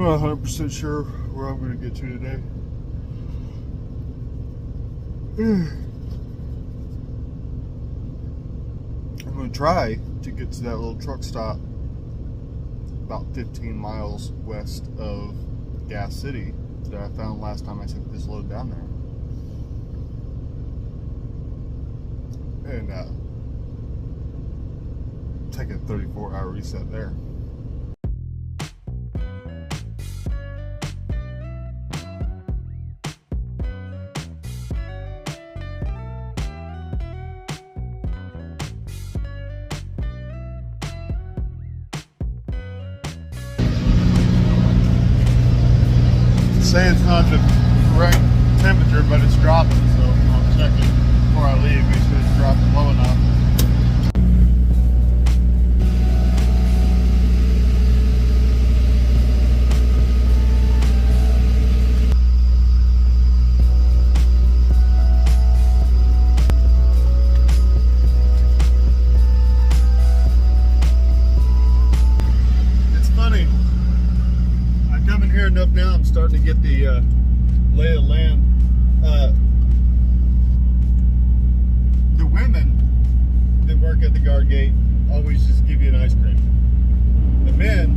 not 100% sure where I'm going to get to today. I'm going to try to get to that little truck stop about 15 miles west of Gas City that I found last time I took this load down there. And take a 34-hour reset there. Say it's not the correct temperature, but it's dropping, so I'll check it before I leave, make sure it's dropping low enough. It's funny. I'm coming here enough now, I'm starting to get the lay of the land. The women that work at the guard gate always just give you an ice cream. The men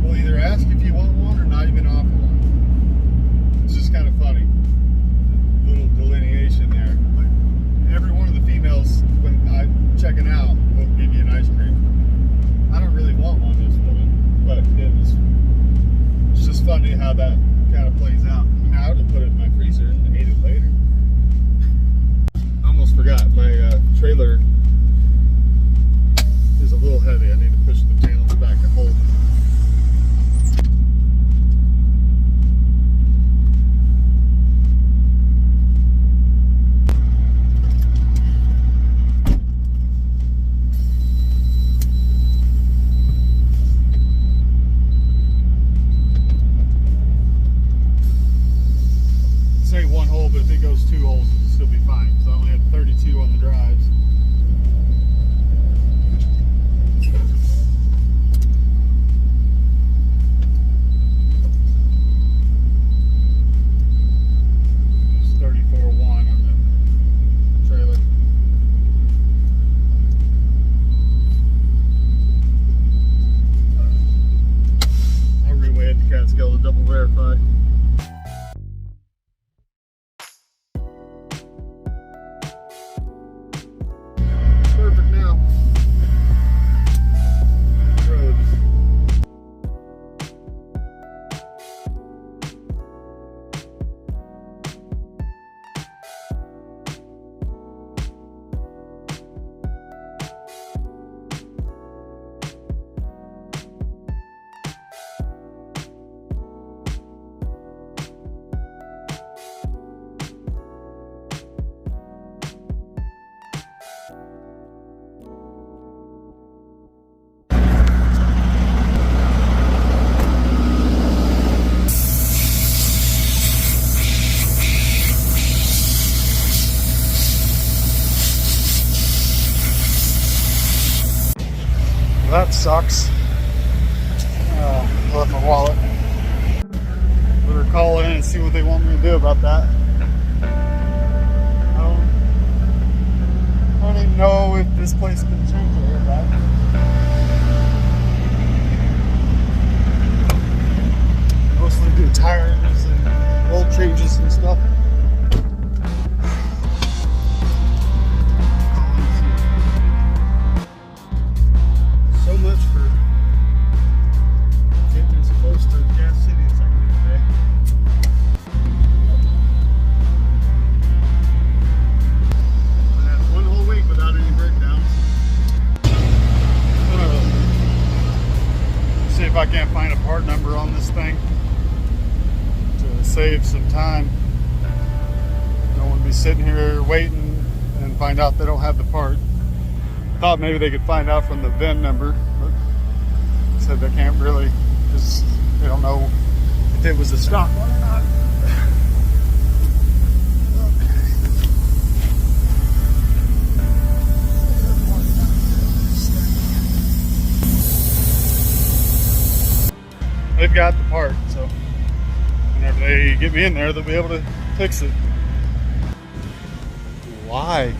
will either ask if you want one or not even offer one. It's just kind of funny. Little delineation there. Like every one of the females, when I'm checking out, will give you an ice cream. I don't really want one this morning, but it's just funny how that kind of plays out. I would have put it in my freezer and ate it later. I almost forgot, my trailer is a little heavy. I need to push the panels back to hold it. Say one hole, but if it goes 2 holes, it'll still be fine. So I only had 32 on the drives. It's 34.1 on the trailer. I'll reweigh at the Catskill to double verify. Perfect now. Road. That sucks. I left my wallet. Better call in and see what they want me to do about that. I don't even know if this place can change it or not. Mostly do tires and oil changes and stuff. So much for getting as close to Gas City as I can today. I had one whole week without any breakdowns. See if I can't find a part number on this thing to save some time. Don't want to be sitting here waiting and find out they don't have the part. Thought maybe they could find out from the VIN number, but said they can't really, because they don't know if it was a stock one or not. They've get me in there, they'll be able to fix it. Why?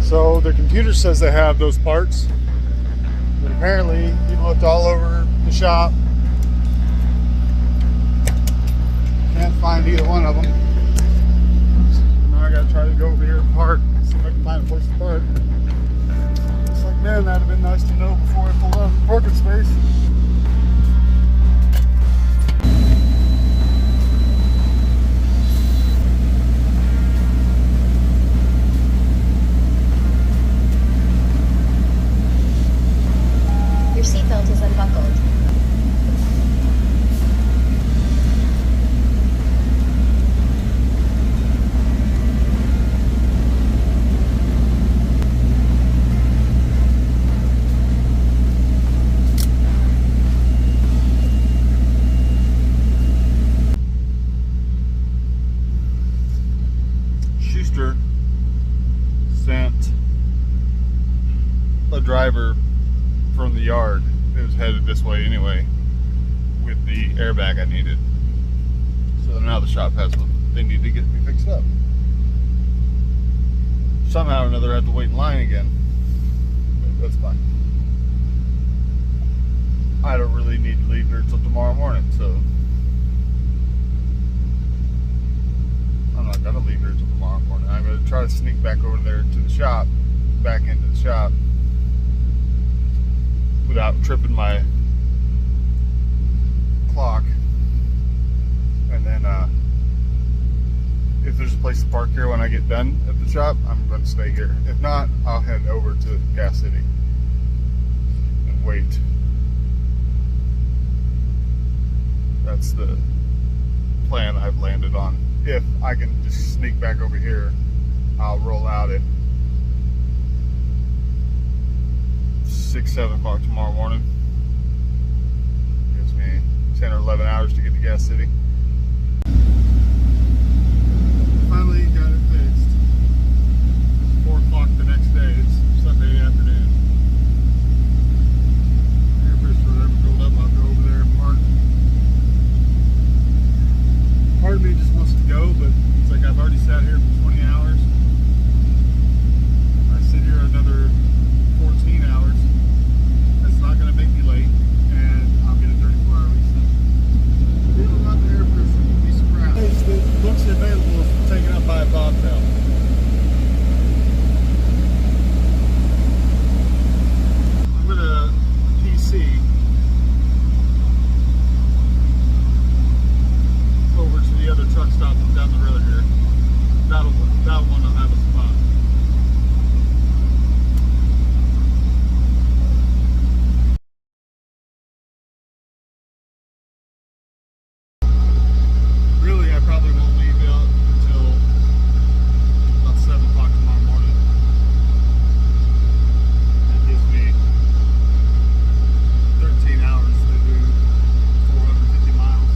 So the computer says they have those parts, but apparently he looked all over the shop, can't find either one of them. So now I gotta try to go over here and park, see if I can find a place to park. It's like, man, that'd have been nice to know before I pulled out of the parking space. Your seatbelt is unbuckled. Schuster sent a driver from the yard. It was headed this way anyway with the airbag I needed. So now the shop has what they need to get me fixed up. Somehow or another I have to wait in line again. But that's fine. I don't really need to leave here until tomorrow morning, so I'm not gonna leave here until tomorrow morning. I'm gonna try to sneak back over there to the shop, back into the shop, without tripping my clock. And then if there's a place to park here when I get done at the shop, I'm going to stay here. If not, I'll head over to Gas City and wait. That's the plan I've landed on. If I can just sneak back over here, I'll roll out at 6, 7 o'clock tomorrow morning. Gives me 10 or 11 hours to get to Gas City. Finally got it fixed. 4 o'clock the next day. It's Sunday afternoon. Air pressure ever build up, I'll go over there and park. Part of me just wants to go, but it's like I've already sat here for 20 hours. I sit here another 14 hours. That's not going to make me late, and I'll get a 34-hour reset. People out there for some piece of crap. It looks available is taken up by a bobtail. I'm going to PC over to the other truck stop down the road here. That one will have a spot. Really, I probably won't leave out until about 7 o'clock tomorrow morning. That gives me 13 hours to do 450 miles.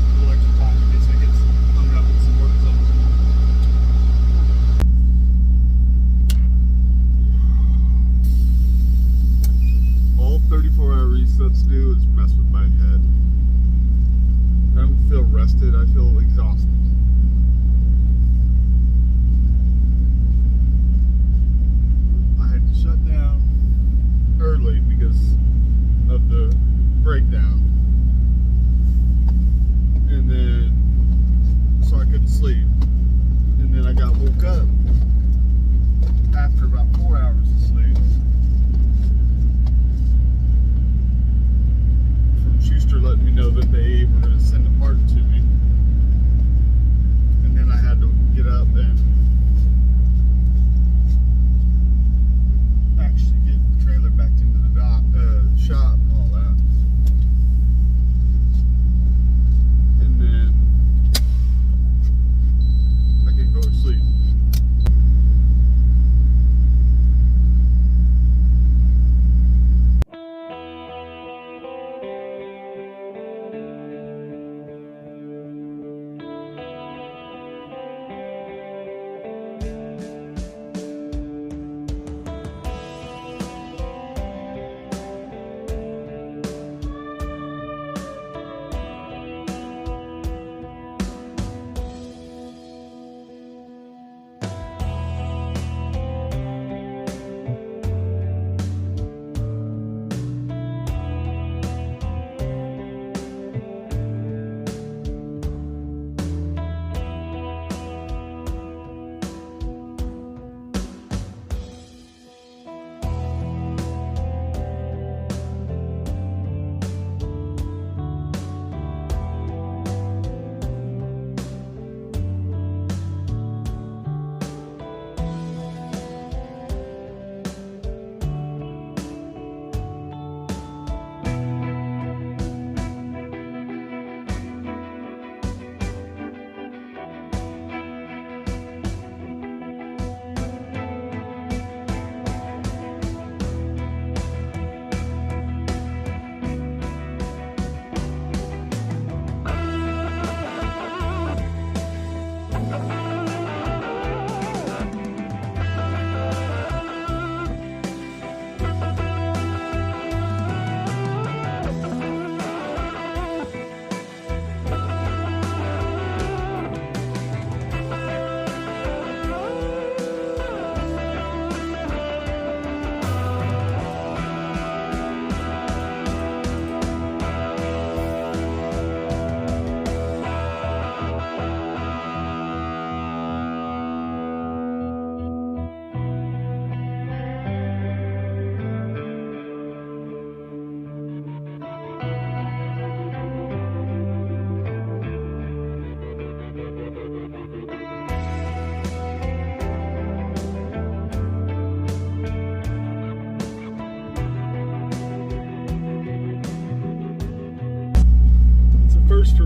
A little extra time in case I get hung up with some work zones. All 34-hour resets do is mess with my head. I don't feel rested, I feel exhausted. I had to shut down early because of the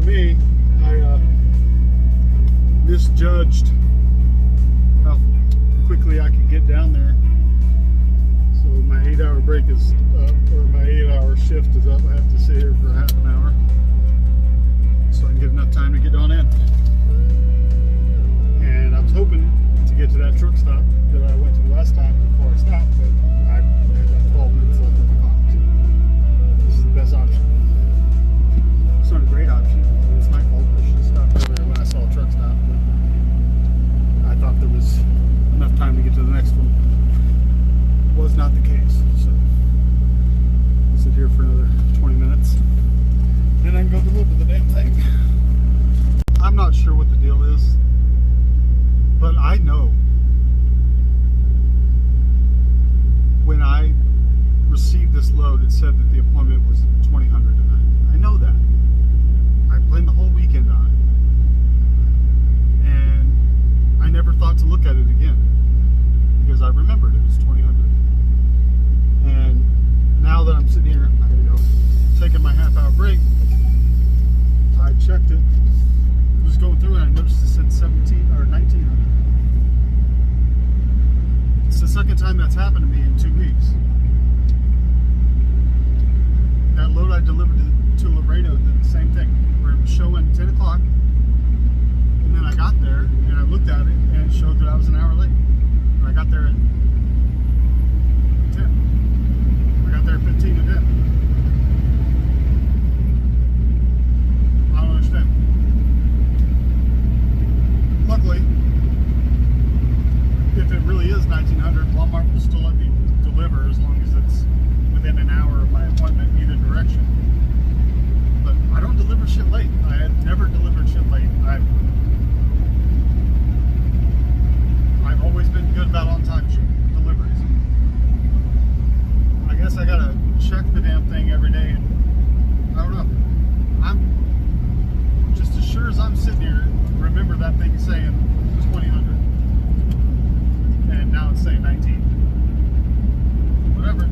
me, I misjudged how quickly I could get down there. So my 8-hour break is up, or my 8-hour shift is up. I have to sit here for half an hour so I can get enough time to get on in. And I was hoping to get to that truck stop that I went to last time before I stopped, but I had about 12 minutes left on the clock. So this is the best option. It's not a great option. It's my fault. I should have stopped earlier when I saw a truck stop, but I thought there was enough time to get to the next one. Was not the case. So I'll sit here for another 20 minutes. Then I can go deliver the damn thing. I'm not sure what the deal is, but I know when I received this load, it said that the appointment was 2000 tonight. I know that. I planned the whole weekend on it. And I never thought to look at it again because I remembered it was 2000. And now that I'm sitting here, I gotta go, taking my half-hour break, I checked it. I was going through and I noticed it said 17 or 1900. It's the second time that's happened to me in 2 weeks. That load I delivered to Laredo did the same thing, where it was showing 10 o'clock, and then I got there and I looked at it and it showed that I was an hour late. And I got there at 10. I got there at 15 to 10. I don't understand. Luckily, if it really is 1900, Walmart will still let me deliver as long as it's within an hour of my appointment, either direction. But I don't deliver shit late. I have never delivered shit late. I've always been good about on-time deliveries. I guess I gotta check the damn thing every day, and I don't know. I'm just as sure as I'm sitting here, remember that thing saying 2000, and now it's saying 19. Whatever.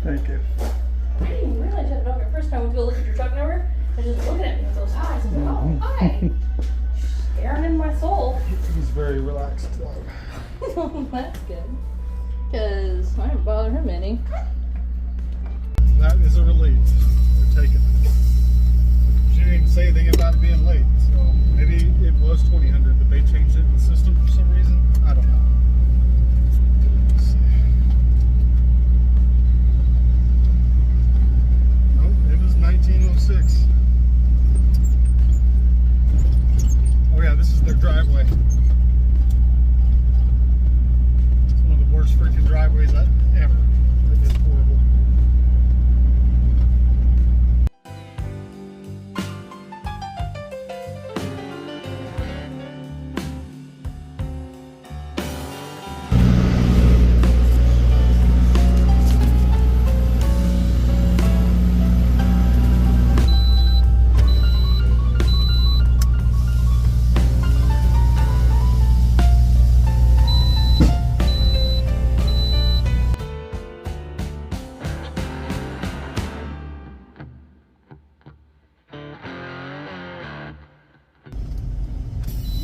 Thank you. I didn't even realize you had a dog at first time. I went to go look at your truck number and just looking at me with those eyes. I'm like, oh, hi. Staring in my soul. He's very relaxed dog. That's good. Because I didn't bother him any. That is a relief. We're taking it. She didn't even say anything about about it being late, so maybe it was 2000, but they changed it in the system for some reason. I don't know. Let's see. Nope, it was 1906. Oh yeah, this is their driveway. It's one of the worst freaking driveways ever. It is horrible.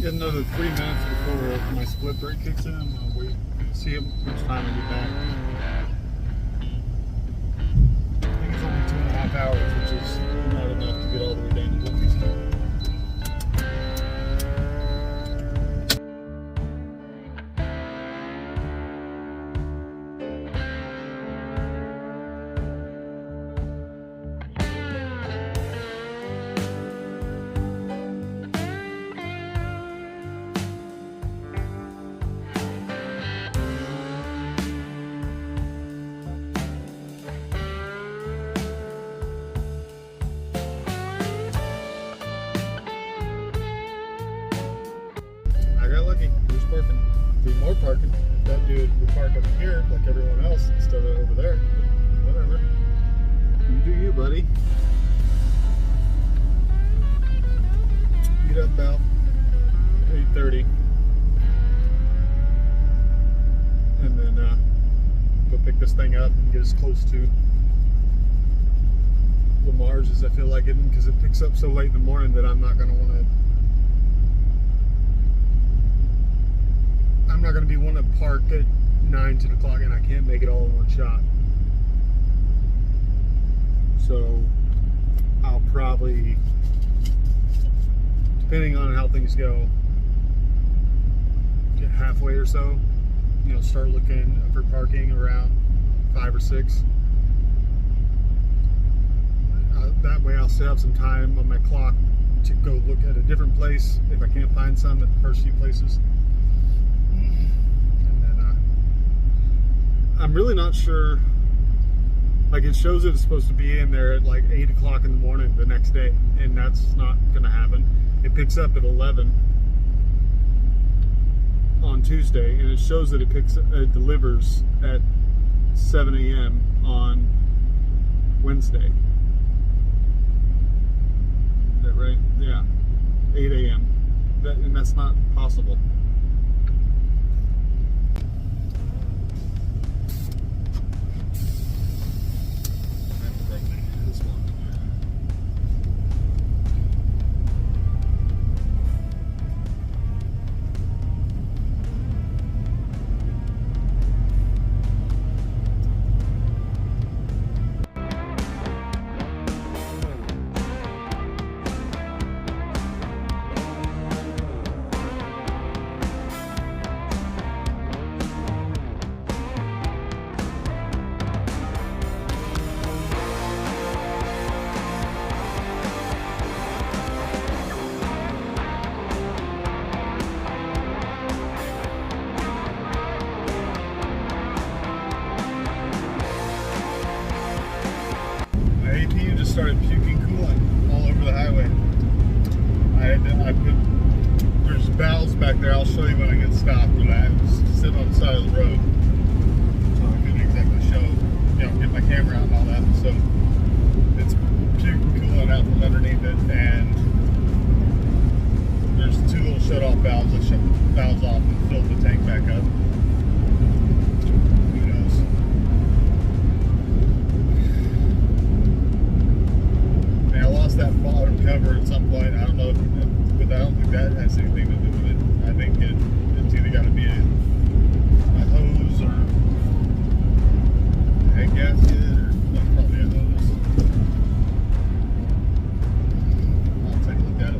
Get another 3 minutes before my split brake kicks in. I'm gonna wait and see how much time I get back. I think it's only 2.5 hours, which is not enough to get all the way down to Wilkesville. I got lucky. There's parking. Be more parking. That dude would park over here like everyone else instead of over there. But whatever. You do you, buddy. Get up about 8:30. And then go pick this thing up and get as close to Lamar's as I feel like getting, because it picks up so late in the morning that I'm not going to want to. I'm not going to be wanting to park at 9, 10 o'clock, and I can't make it all in one shot. So I'll probably, depending on how things go, get halfway or so, start looking for parking around 5 or 6. That way I'll set up some time on my clock to go look at a different place if I can't find some at the first few places. And then I'm really not sure, like it shows that it's supposed to be in there at like 8 o'clock in the morning the next day, and that's not gonna happen. It picks up at 11 on Tuesday, and it shows that it delivers at 7 a.m. on Wednesday. Is that right? Yeah, 8 a.m. And that's not possible. This one. AP just started puking coolant all over the highway. There's valves back there. I'll show you when I get stopped, but I was sitting on the side of the road, so I couldn't exactly show, get my camera out and all that. So it's puking coolant out from underneath it, and there's 2 little shut-off valves that shut the valves off and fill the tank back up. Who knows? I lost that bottom cover at some point. I don't know, but I don't think that has anything to do with it. I think it's either got to be a hose or a head gasket, or probably a hose. I'll take a look at it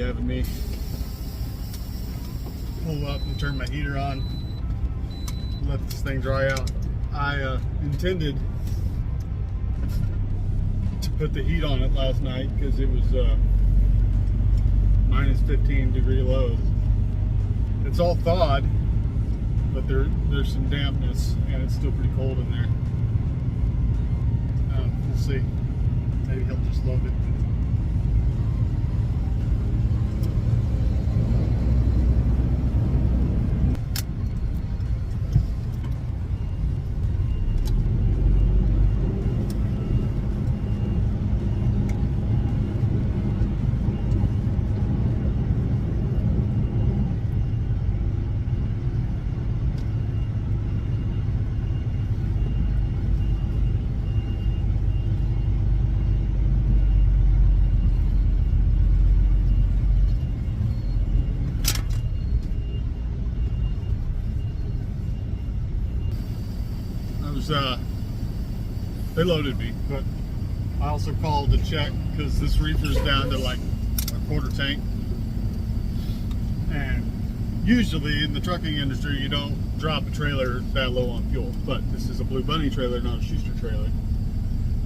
having me pull up and turn my heater on, let this thing dry out. I intended to put the heat on it last night because it was minus 15 degree lows. It's all thawed, but there's some dampness and it's still pretty cold in there. We'll see. Maybe he'll just load it. They loaded me, but I also called to check because this reefer's down to like a quarter tank. And usually in the trucking industry, you don't drop a trailer that low on fuel, but this is a Blue Bunny trailer, not a Schuster trailer.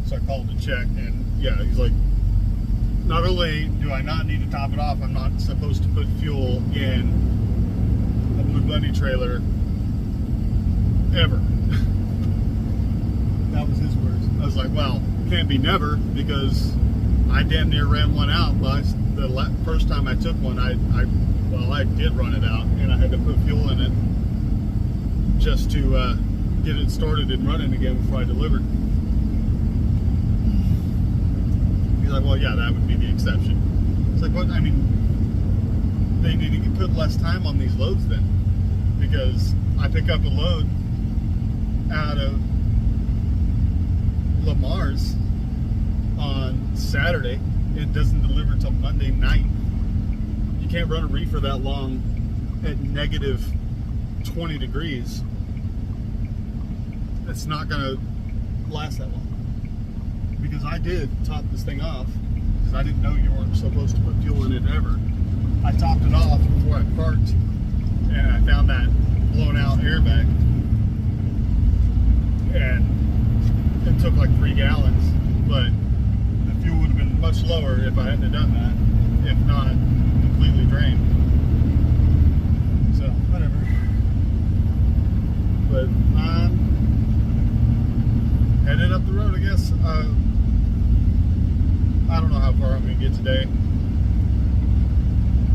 So I called to check, and yeah, he's like, not only do I not need to top it off, I'm not supposed to put fuel in a Blue Bunny trailer ever. That was his words. I was like, well, can't be never, because I damn near ran one out. But the first time I took one, I did run it out, and I had to put fuel in it just to get it started and running again before I delivered. He's like, well, yeah, that would be the exception. It's like, what? I mean, they need to put less time on these loads then, because I pick up a load out of Lamar's on Saturday. It doesn't deliver till Monday night. You can't run a reefer that long at negative 20 degrees. It's not gonna last that long. Because I did top this thing off, because I didn't know you weren't supposed to put fuel in it ever. I topped it off before I parked, and I found that blown out airbag, and it took like 3 gallons, but the fuel would have been much lower if I hadn't have done that, if not completely drained. So, whatever. But I'm headed up the road, I guess. I don't know how far I'm going to get today.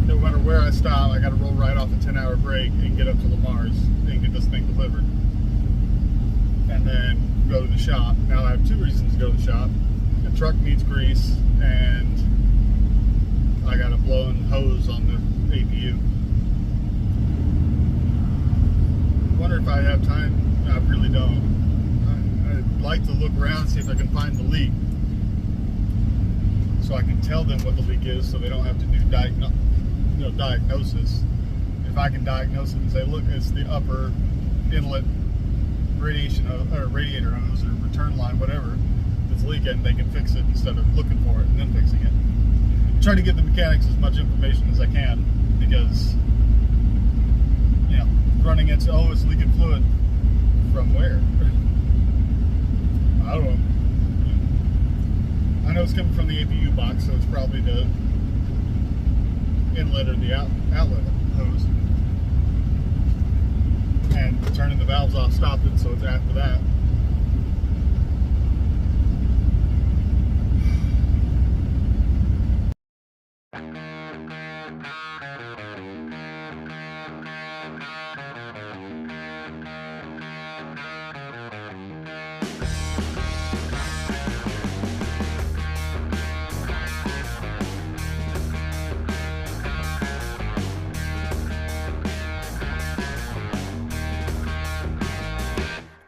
No matter where I stop, I got to roll right off a 10-hour break and get up to Lamar's and get this thing delivered. And then go to the shop. Now I have 2 reasons to go to the shop. The truck needs grease, and I got a blown hose on the APU. Wonder if I have time. I really don't. I'd like to look around and see if I can find the leak, so I can tell them what the leak is, so they don't have to do diagnosis. If I can diagnose it and say, look, it's the upper inlet radiator hose or return line, whatever, that's leaking, they can fix it instead of looking for it and then fixing it. I try to give the mechanics as much information as I can, because, you know, running into, oh, it's leaking fluid. From where? I don't know. I know it's coming from the APU box, so it's probably the inlet or the outlet hose. And turning the valves off stopped it, so it's after that.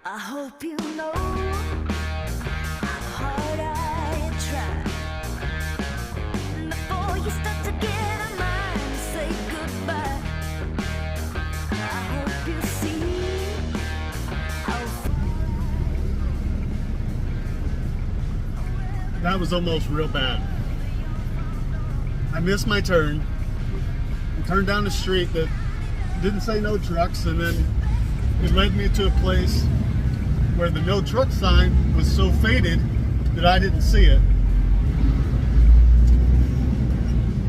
I hope you know how hard I try. Before you start to get a mind to say goodbye, I hope you see how That was almost real bad. I missed my turn. and turned down the street that didn't say no trucks, and then it led me to a place where the no truck sign was so faded that I didn't see it.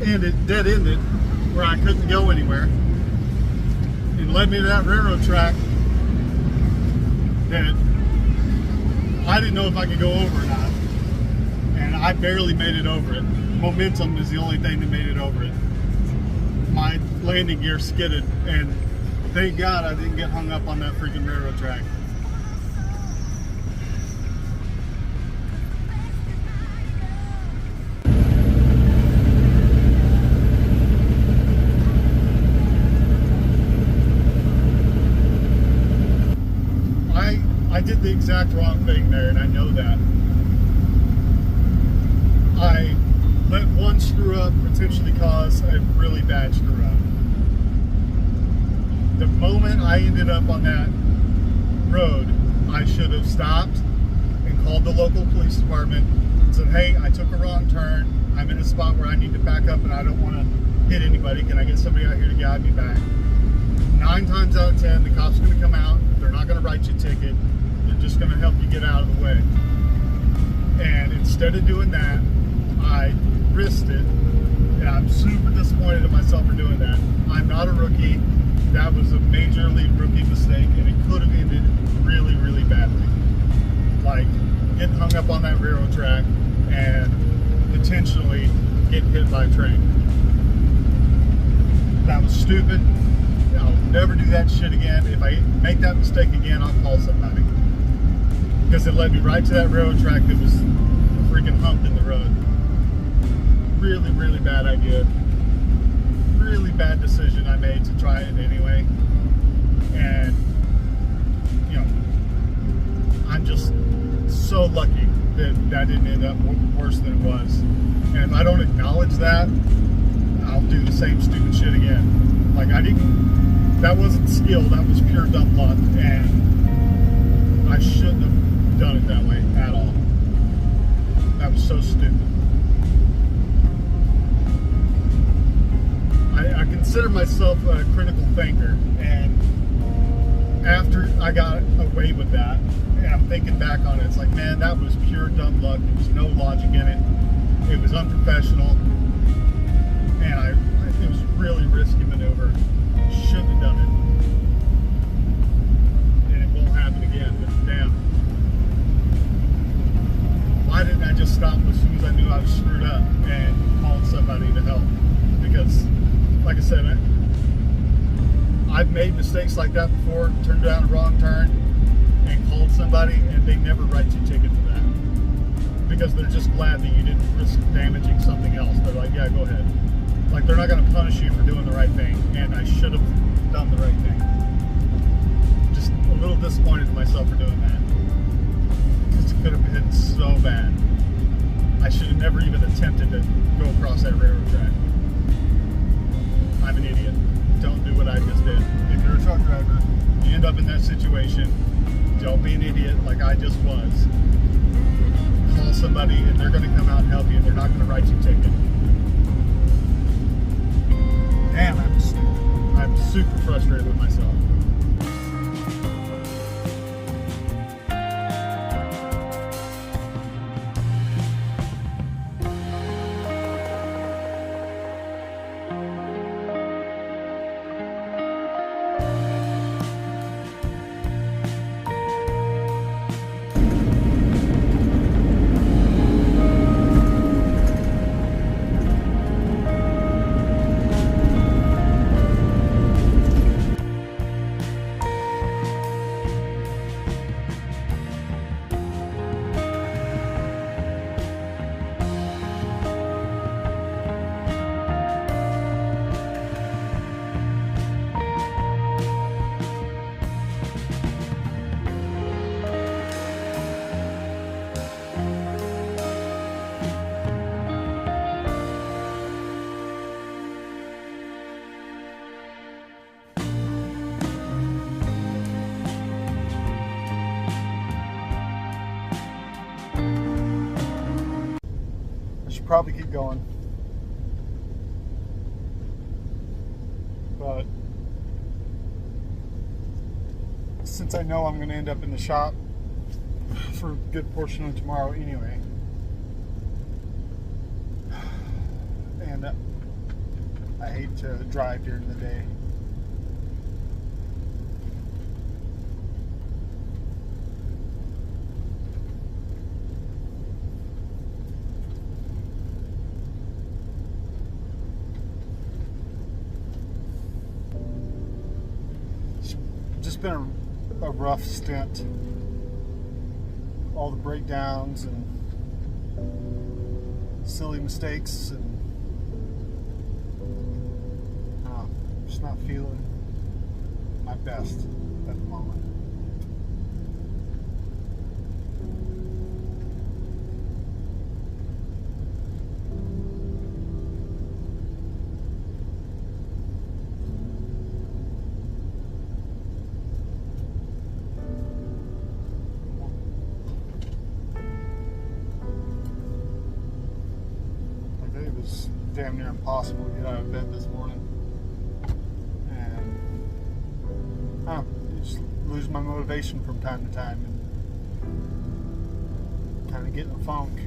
And it dead ended where I couldn't go anywhere. It led me to that railroad track that I didn't know if I could go over or not. And I barely made it over it. Momentum is the only thing that made it over it. My landing gear skidded, and thank God I didn't get hung up on that freaking railroad track. I did the exact wrong thing there, and I know that. I let one screw up potentially cause a really bad screw up. The moment I ended up on that road, I should have stopped and called the local police department and said, hey, I took a wrong turn. I'm in a spot where I need to back up and I don't want to hit anybody. Can I get somebody out here to guide me back? 9 times out of 10, the cop's going to come out. They're not going to write you a ticket. They're just going to help you get out of the way. And instead of doing that, I risked it. And I'm super disappointed in myself for doing that. I'm not a rookie. That was a majorly rookie mistake, and it could have ended really, really badly. Like getting hung up on that railroad track and potentially getting hit by a train. That was stupid. I'll never do that shit again. If I make that mistake again, I'll call somebody. Because it led me right to that railroad track that was freaking humped in the road. Really, really bad idea. Really bad decision I made to try it anyway. And, you know, I'm just so lucky that that didn't end up worse than it was. And if I don't acknowledge that, I'll do the same stupid shit again. Like, that wasn't skill, that was pure dumb luck, and I shouldn't have done it that way at all. That was so stupid. I consider myself a critical thinker, and after I got away with that, and I'm thinking back on it, it's like, man, that was pure dumb luck. There was no logic in it. It was unprofessional, and it was really risky maneuver. Shouldn't have done it. And it won't happen again, but damn. Why didn't I just stop as soon as I knew I was screwed up and called somebody to help? Because, like I said, I've made mistakes like that before, turned down a wrong turn and called somebody, and they never write you a ticket for that. Because they're just glad that you didn't risk damaging something else. They're like, yeah, go ahead. Like, they're not going to punish you for doing the right thing, and I should have done the right thing. Just a little disappointed in myself for doing that. Because it could have been so bad. I should have never even attempted to go across that railroad track. I'm an idiot. Don't do what I just did. If you're a truck driver, you end up in that situation, don't be an idiot like I just was. Call somebody, and they're going to come out and help you, and they're not going to write you a ticket. Damn, I'm super frustrated with myself. Probably keep going. But since I know I'm going to end up in the shop for a good portion of tomorrow anyway, and I hate to drive during the day. It's just been a rough stint. All the breakdowns and silly mistakes, and just not feeling my best at the moment. It was damn near impossible to get out of bed this morning. I just lose my motivation from time to time and kind of get in a funk.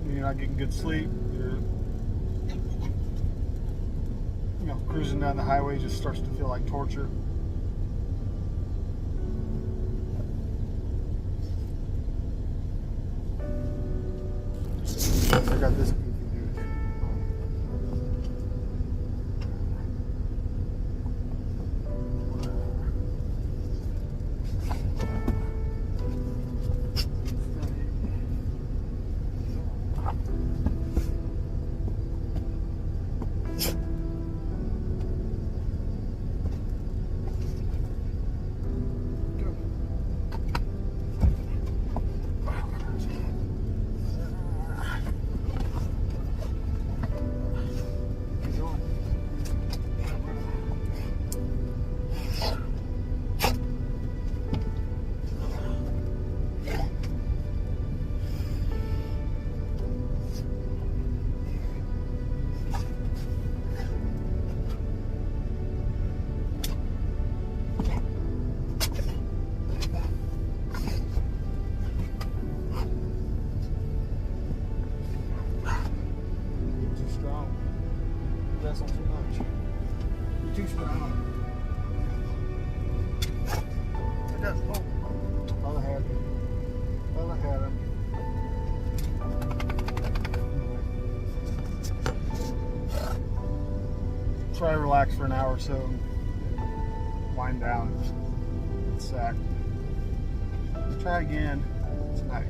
You're not getting good sleep. You're, cruising down the highway just starts to feel like torture. I got this goofy dude. Wrestle too much. You're too strong. It does. Oh, thought I had him. Thought I had him. Try to relax for an hour or so and wind down. It's sack. Try again tonight.